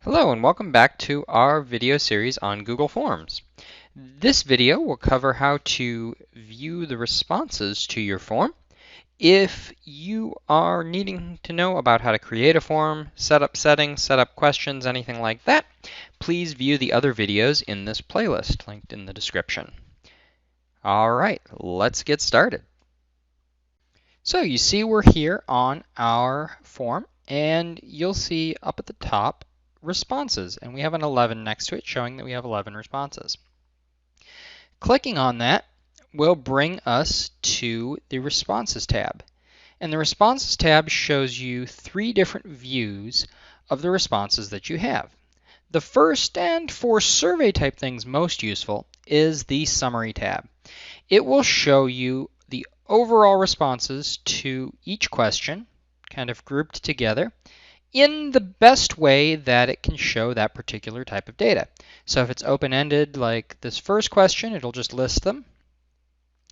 Hello and welcome back to our video series on Google Forms. This video will cover how to view the responses to your form. If you are needing to know about how to create a form, set up settings, set up questions, anything like that, please view the other videos in this playlist linked in the description. All right, let's get started. So you see we're here on our form, and you'll see up at the top responses, and we have an 11 next to it showing that we have 11 responses. Clicking on that will bring us to the Responses tab, and the Responses tab shows you three different views of the responses that you have. The first, and for survey type things most useful, is the Summary tab. It will show you the overall responses to each question, kind of grouped together, in the best way that it can show that particular type of data. So if it's open-ended like this first question, it'll just list them.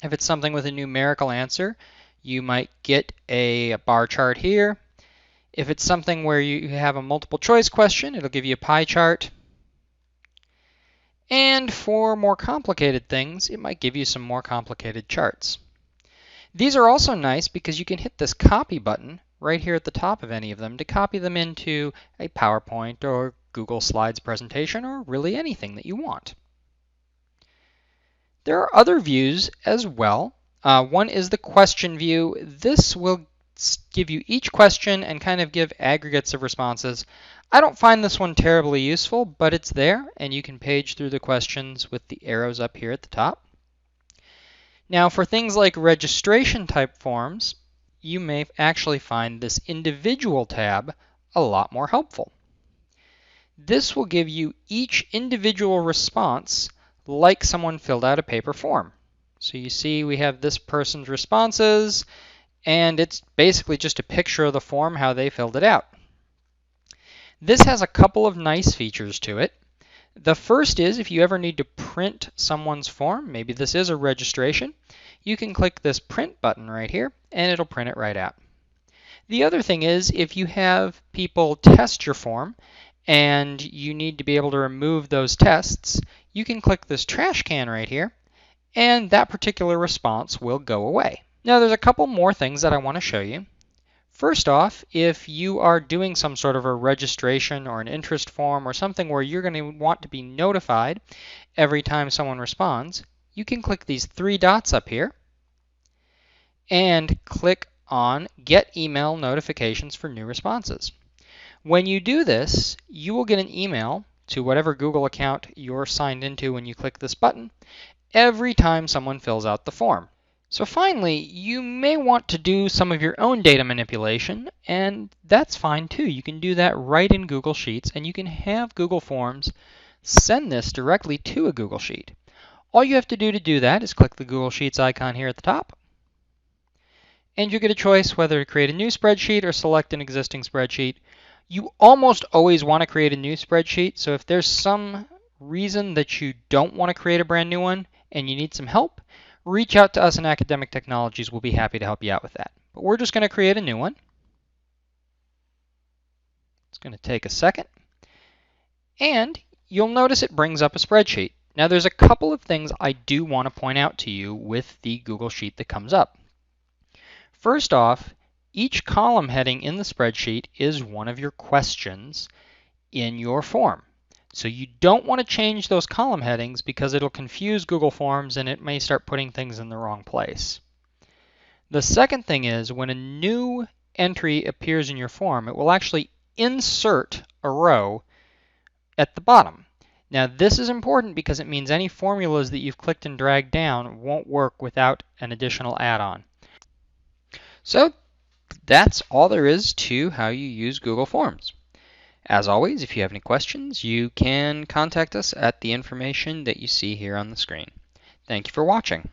If it's something with a numerical answer, you might get a bar chart here. If it's something where you have a multiple choice question, it'll give you a pie chart. And for more complicated things, it might give you some more complicated charts. These are also nice because you can hit this copy button right here at the top of any of them to copy them into a PowerPoint or Google Slides presentation or really anything that you want. There are other views as well. One is the question view. This will give you each question and kind of give aggregates of responses. I don't find this one terribly useful, but it's there, and you can page through the questions with the arrows up here at the top. Now, for things like registration type forms, you may actually find this individual tab a lot more helpful. This will give you each individual response like someone filled out a paper form. So you see we have this person's responses, and it's basically just a picture of the form, how they filled it out. This has a couple of nice features to it. The first is if you ever need to print someone's form, maybe this is a registration, you can click this print button right here and it'll print it right out. The other thing is if you have people test your form and you need to be able to remove those tests, you can click this trash can right here and that particular response will go away. Now there's a couple more things that I want to show you. First off, if you are doing some sort of a registration or an interest form or something where you're going to want to be notified every time someone responds, you can click these three dots up here and click on Get Email Notifications for New Responses. When you do this, you will get an email to whatever Google account you're signed into when you click this button every time someone fills out the form. So finally, you may want to do some of your own data manipulation, and that's fine too. You can do that right in Google Sheets, and you can have Google Forms send this directly to a Google Sheet. All you have to do that is click the Google Sheets icon here at the top, and you get a choice whether to create a new spreadsheet or select an existing spreadsheet. You almost always want to create a new spreadsheet, so if there's some reason that you don't want to create a brand new one and you need some help, reach out to us in Academic Technologies. We'll be happy to help you out with that. But we're just going to create a new one. It's going to take a second. And you'll notice it brings up a spreadsheet. Now there's a couple of things I do want to point out to you with the Google Sheet that comes up. First off, each column heading in the spreadsheet is one of your questions in your form. So you don't want to change those column headings because it'll confuse Google Forms and it may start putting things in the wrong place. The second thing is when a new entry appears in your form, it will actually insert a row at the bottom. Now this is important because it means any formulas that you've clicked and dragged down won't work without an additional add-on. So that's all there is to how you use Google Forms. As always, if you have any questions, you can contact us at the information that you see here on the screen. Thank you for watching.